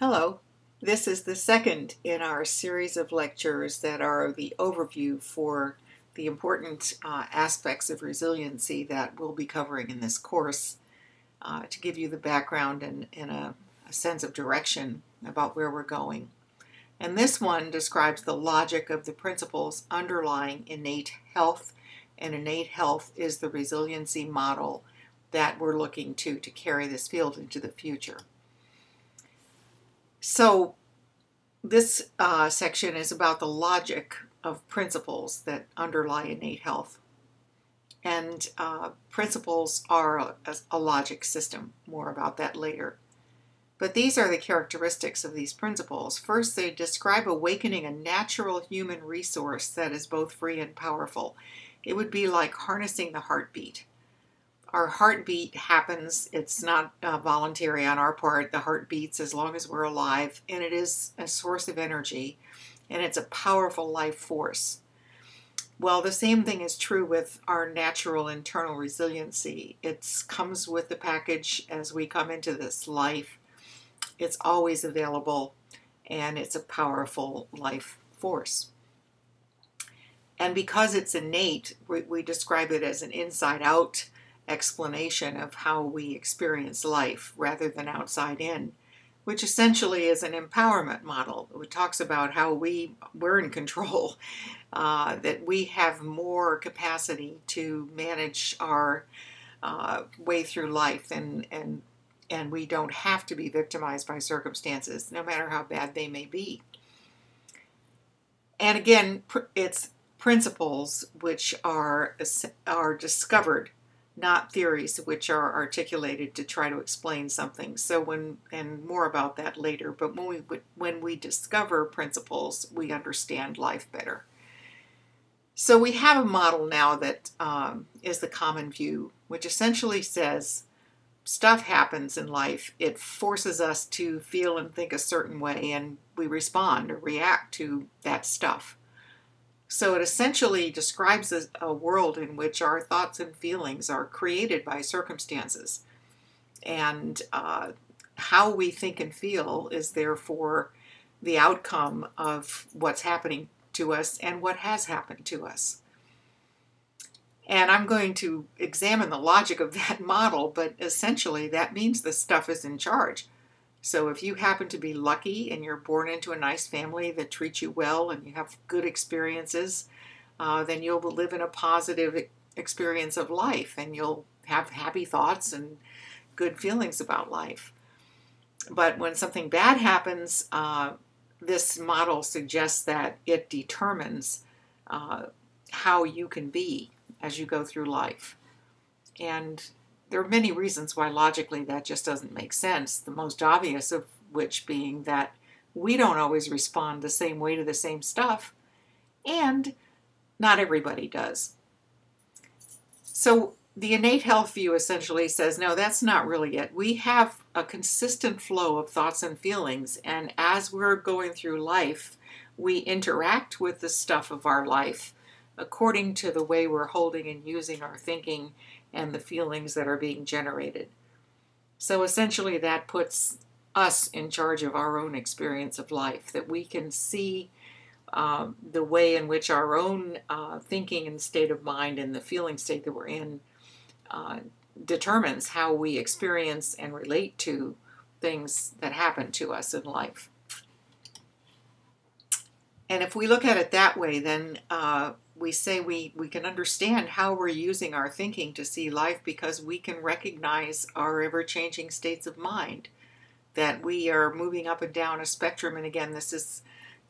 Hello. This is the second in our series of lectures that are the overview for the important aspects of resiliency that we'll be covering in this course to give you the background and a sense of direction about where we're going. And this one describes the logic of the principles underlying innate health, and innate health is the resiliency model that we're looking to carry this field into the future. So this section is about the logic of principles that underlie innate health. And principles are a logic system. More about that later. But these are the characteristics of these principles. First, they describe awakening a natural human resource that is both free and powerful. It would be like harnessing the heartbeat. Our heartbeat happens, it's not voluntary on our part. The heart beats as long as we're alive, and it is a source of energy, and it's a powerful life force. Well, the same thing is true with our natural internal resiliency. It comes with the package as we come into this life. It's always available, and it's a powerful life force. And because it's innate, we describe it as an inside-out explanation of how we experience life rather than outside in, which essentially is an empowerment model. It talks about how we're in control, that we have more capacity to manage our way through life, and we don't have to be victimized by circumstances, no matter how bad they may be. And again, it's principles which are discovered, not theories which are articulated to try to explain something. So and more about that later, but when we discover principles, we understand life better. So we have a model now that is the common view, which essentially says stuff happens in life. It forces us to feel and think a certain way, and we respond or react to that stuff. So it essentially describes a world in which our thoughts and feelings are created by circumstances. And how we think and feel is therefore the outcome of what's happening to us and what has happened to us. And I'm going to examine the logic of that model, but essentially that means the stuff is in charge. So if you happen to be lucky and you're born into a nice family that treats you well and you have good experiences, then you'll live in a positive experience of life, and you'll have happy thoughts and good feelings about life. But when something bad happens, this model suggests that it determines how you can be as you go through life. And there are many reasons why logically that just doesn't make sense, the most obvious of which being that we don't always respond the same way to the same stuff, and not everybody does. So the innate health view essentially says, no, that's not really it. We have a consistent flow of thoughts and feelings, and as we're going through life, we interact with the stuff of our life according to the way we're holding and using our thinking and the feelings that are being generated. So essentially that puts us in charge of our own experience of life, that we can see the way in which our own thinking and state of mind and the feeling state that we're in determines how we experience and relate to things that happen to us in life. And if we look at it that way, then we say we can understand how we're using our thinking to see life, because we can recognize our ever-changing states of mind, that we are moving up and down a spectrum. And again, this is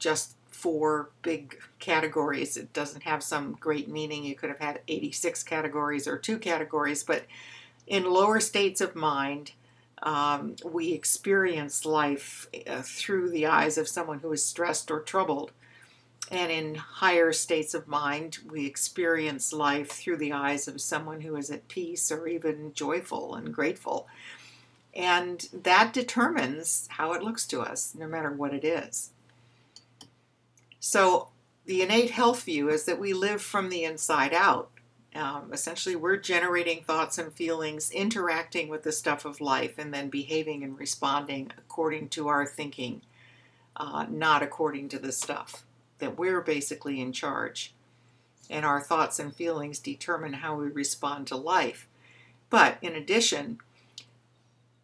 just 4 big categories. It doesn't have some great meaning. You could have had 86 categories or 2 categories, but in lower states of mind, we experience life through the eyes of someone who is stressed or troubled. And in higher states of mind, we experience life through the eyes of someone who is at peace or even joyful and grateful. And that determines how it looks to us, no matter what it is. So the innate health view is that we live from the inside out. Essentially, we're generating thoughts and feelings, interacting with the stuff of life, and then behaving and responding according to our thinking, not according to the stuff. That we're basically in charge. And our thoughts and feelings determine how we respond to life. But in addition,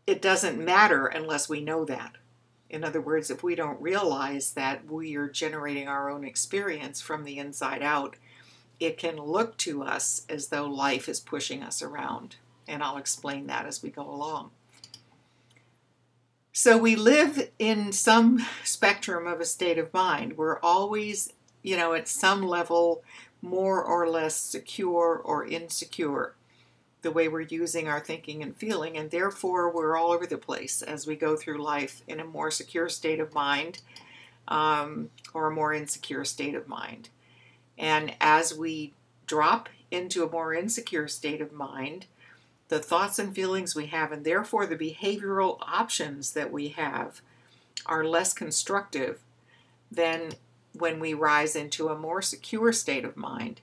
it doesn't matter unless we know that. In other words, if we don't realize that we are generating our own experience from the inside out, it can look to us as though life is pushing us around. And I'll explain that as we go along. So we live in some spectrum of a state of mind. We're always, at some level, more or less secure or insecure, the way we're using our thinking and feeling, and therefore we're all over the place as we go through life in a more secure state of mind or a more insecure state of mind. And as we drop into a more insecure state of mind, the thoughts and feelings we have, and therefore the behavioral options that we have, are less constructive than when we rise into a more secure state of mind.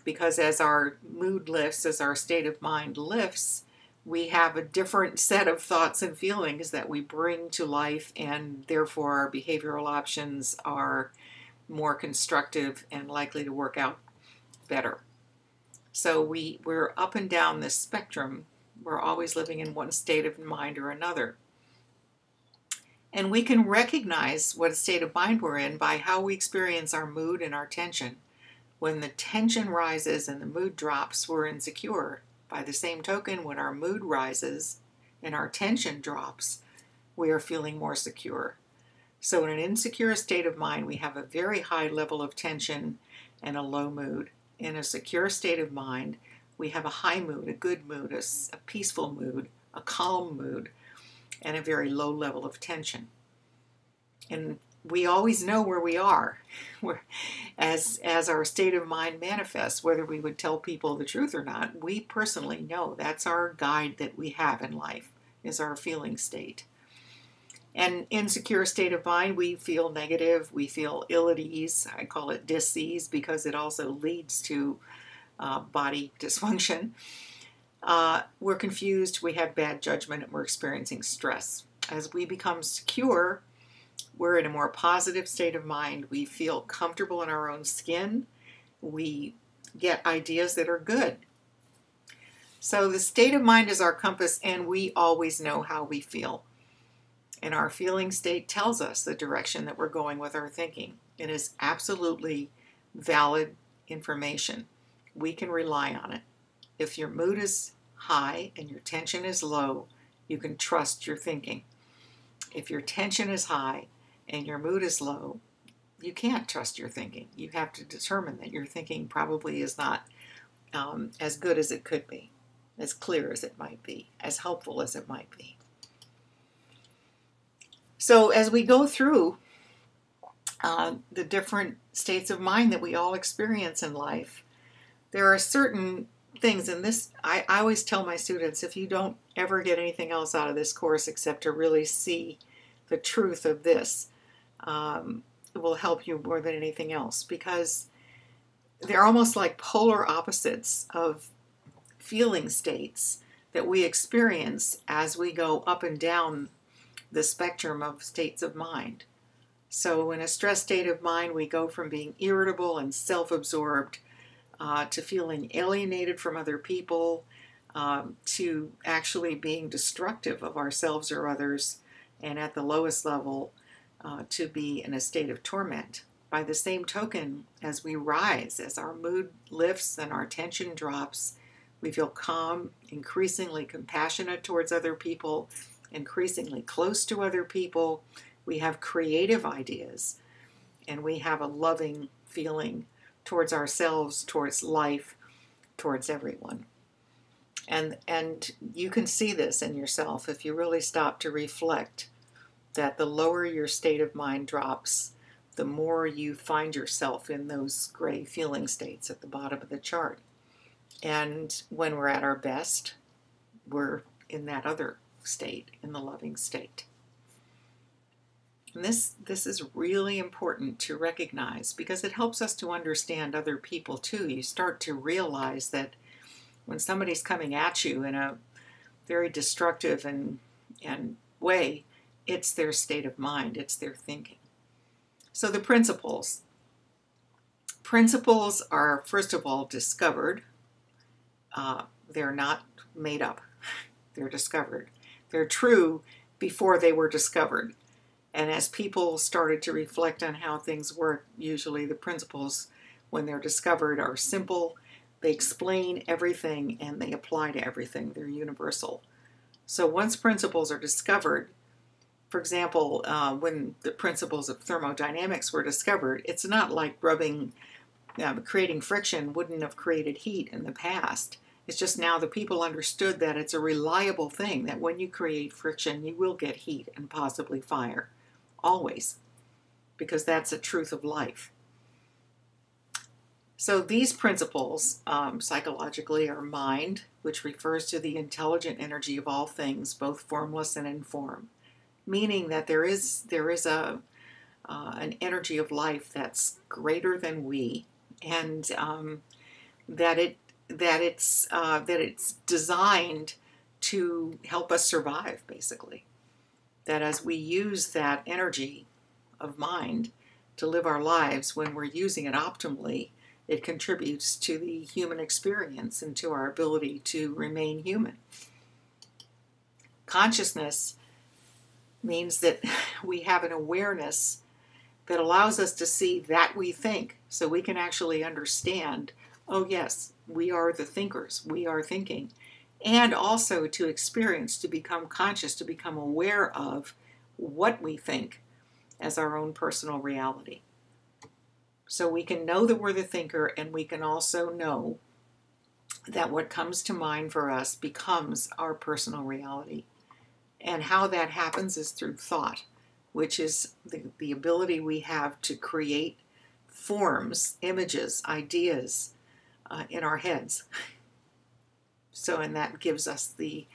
Because as our mood lifts, as our state of mind lifts, we have a different set of thoughts and feelings that we bring to life, and therefore our behavioral options are more constructive and likely to work out better. So we're up and down this spectrum. We're always living in one state of mind or another. And we can recognize what state of mind we're in by how we experience our mood and our tension. When the tension rises and the mood drops, we're insecure. By the same token, when our mood rises and our tension drops, we are feeling more secure. So in an insecure state of mind, we have a very high level of tension and a low mood. In a secure state of mind, we have a high mood, a good mood, a peaceful mood, a calm mood, and a very low level of tension. And we always know where we are as our state of mind manifests, whether we would tell people the truth or not. We personally know that's our guide that we have in life, is our feeling state. And insecure state of mind, we feel negative, we feel ill at ease. I call it dis-ease because it also leads to body dysfunction. We're confused, we have bad judgment, and we're experiencing stress. As we become secure, we're in a more positive state of mind. We feel comfortable in our own skin. We get ideas that are good. So the state of mind is our compass, and we always know how we feel. And our feeling state tells us the direction that we're going with our thinking. It is absolutely valid information. We can rely on it. If your mood is high and your tension is low, you can trust your thinking. If your tension is high and your mood is low, you can't trust your thinking. You have to determine that your thinking probably is not as good as it could be, as clear as it might be, as helpful as it might be. So as we go through the different states of mind that we all experience in life, there are certain things, and this I always tell my students, if you don't ever get anything else out of this course except to really see the truth of this, it will help you more than anything else, because they're almost like polar opposites of feeling states that we experience as we go up and down the spectrum of states of mind. So in a stress state of mind, we go from being irritable and self-absorbed to feeling alienated from other people, to actually being destructive of ourselves or others, and at the lowest level, to be in a state of torment. By the same token, as we rise, as our mood lifts and our tension drops, we feel calm, increasingly compassionate towards other people, increasingly close to other people. We have creative ideas, and we have a loving feeling towards ourselves, towards life, towards everyone. And you can see this in yourself if you really stop to reflect that the lower your state of mind drops, the more you find yourself in those gray feeling states at the bottom of the chart. And when we're at our best, we're in that other state, in the loving state. And this is really important to recognize because it helps us to understand other people too. You start to realize that when somebody's coming at you in a very destructive and way, it's their state of mind, it's their thinking. So the principles. Principles are, first of all, discovered. They're not made up. They're discovered. They're true before they were discovered. And as people started to reflect on how things work, usually the principles, when they're discovered, are simple. They explain everything and they apply to everything. They're universal. So once principles are discovered, for example, when the principles of thermodynamics were discovered, it's not like creating friction wouldn't have created heat in the past. It's just now the people understood that it's a reliable thing, that when you create friction, you will get heat and possibly fire. Always. Because that's a truth of life. So these principles, psychologically, are mind, which refers to the intelligent energy of all things, both formless and informed. Meaning that there is an energy of life that's greater than we, and that it's designed to help us survive, basically. That as we use that energy of mind to live our lives, when we're using it optimally, it contributes to the human experience and to our ability to remain human. Consciousness means that we have an awareness that allows us to see that we think, so we can actually understand, oh yes, we are the thinkers, we are thinking. And also to experience, to become conscious, to become aware of what we think as our own personal reality. So we can know that we're the thinker, and we can also know that what comes to mind for us becomes our personal reality. And how that happens is through thought, which is the ability we have to create forms, images, ideas in our heads. So, and that gives us the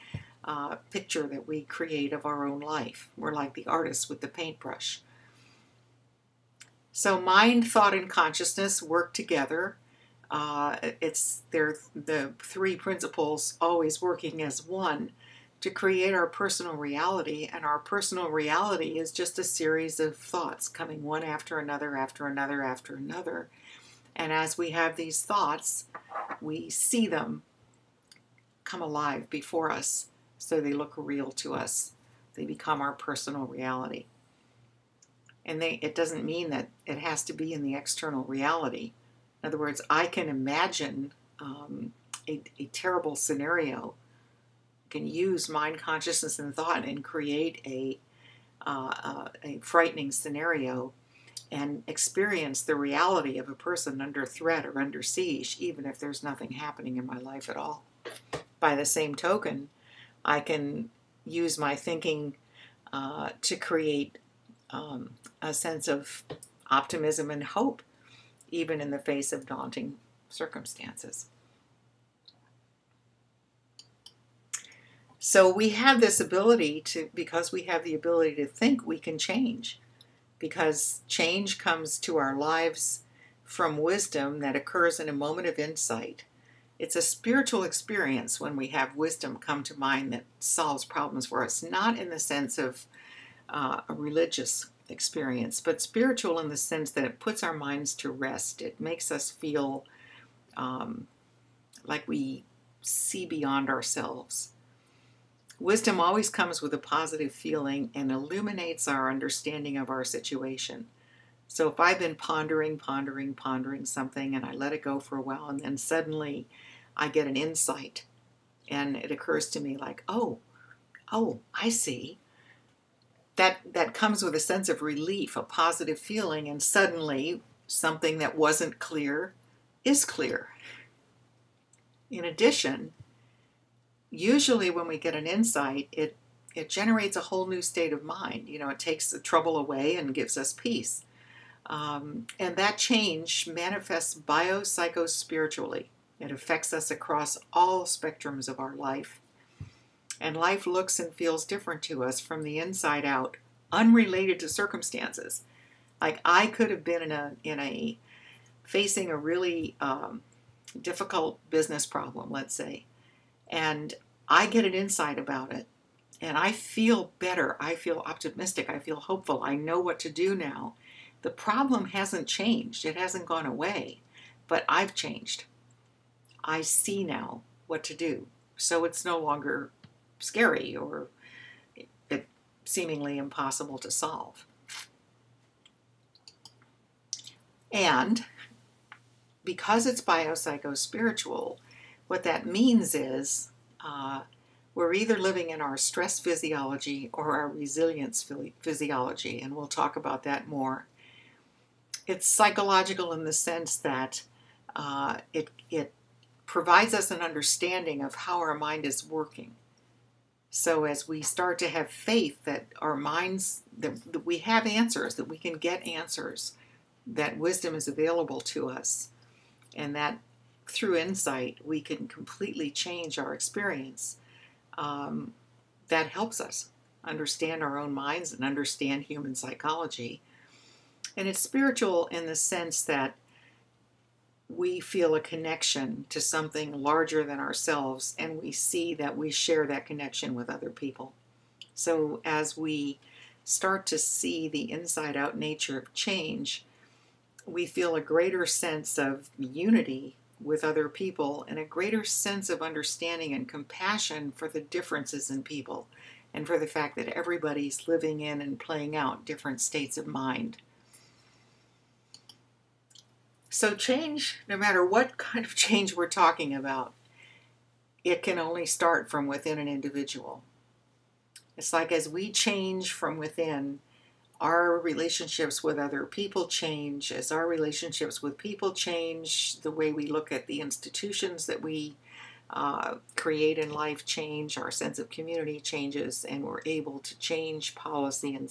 picture that we create of our own life. We're like the artist with the paintbrush. So mind, thought, and consciousness work together. They're the three principles always working as one to create our personal reality, and our personal reality is just a series of thoughts coming one after another, after another, after another. And as we have these thoughts, we see them come alive before us, so they look real to us. They become our personal reality. And it doesn't mean that it has to be in the external reality. In other words, I can imagine a terrible scenario, can use mind, consciousness, and thought and create a frightening scenario and experience the reality of a person under threat or under siege, even if there's nothing happening in my life at all. By the same token, I can use my thinking to create a sense of optimism and hope, even in the face of daunting circumstances. So we have this ability because we have the ability to think, we can change. Because change comes to our lives from wisdom that occurs in a moment of insight. It's a spiritual experience when we have wisdom come to mind that solves problems for us, not in the sense of a religious experience, but spiritual in the sense that it puts our minds to rest. It makes us feel like we see beyond ourselves. Wisdom always comes with a positive feeling and illuminates our understanding of our situation. So if I've been pondering something and I let it go for a while, and then suddenly I get an insight and it occurs to me like, oh, I see. That comes with a sense of relief, a positive feeling, and suddenly something that wasn't clear is clear. In addition, usually when we get an insight, it generates a whole new state of mind. It takes the trouble away and gives us peace. And that change manifests biopsychospiritually. It affects us across all spectrums of our life. And life looks and feels different to us from the inside out unrelated to circumstances. Like I could have been in a facing a really difficult business problem, let's say, and I get an insight about it, and I feel better. I feel optimistic. I feel hopeful. I know what to do now. The problem hasn't changed. It hasn't gone away, but I've changed. I see now what to do. So it's no longer scary or seemingly impossible to solve. And because it's biopsychospiritual, what that means is we're either living in our stress physiology or our resilience physiology, and we'll talk about that more. It's psychological in the sense that it provides us an understanding of how our mind is working. So as we start to have faith that our minds, that we have answers, that we can get answers, that wisdom is available to us, and that through insight we can completely change our experience, that helps us understand our own minds and understand human psychology. And it's spiritual in the sense that we feel a connection to something larger than ourselves, and we see that we share that connection with other people. So as we start to see the inside-out nature of change, we feel a greater sense of unity with other people and a greater sense of understanding and compassion for the differences in people and for the fact that everybody's living in and playing out different states of mind. So change, no matter what kind of change we're talking about, it can only start from within an individual. It's like as we change from within, our relationships with other people change. As our relationships with people change, the way we look at the institutions that we create in life change, our sense of community changes, and we're able to change policy and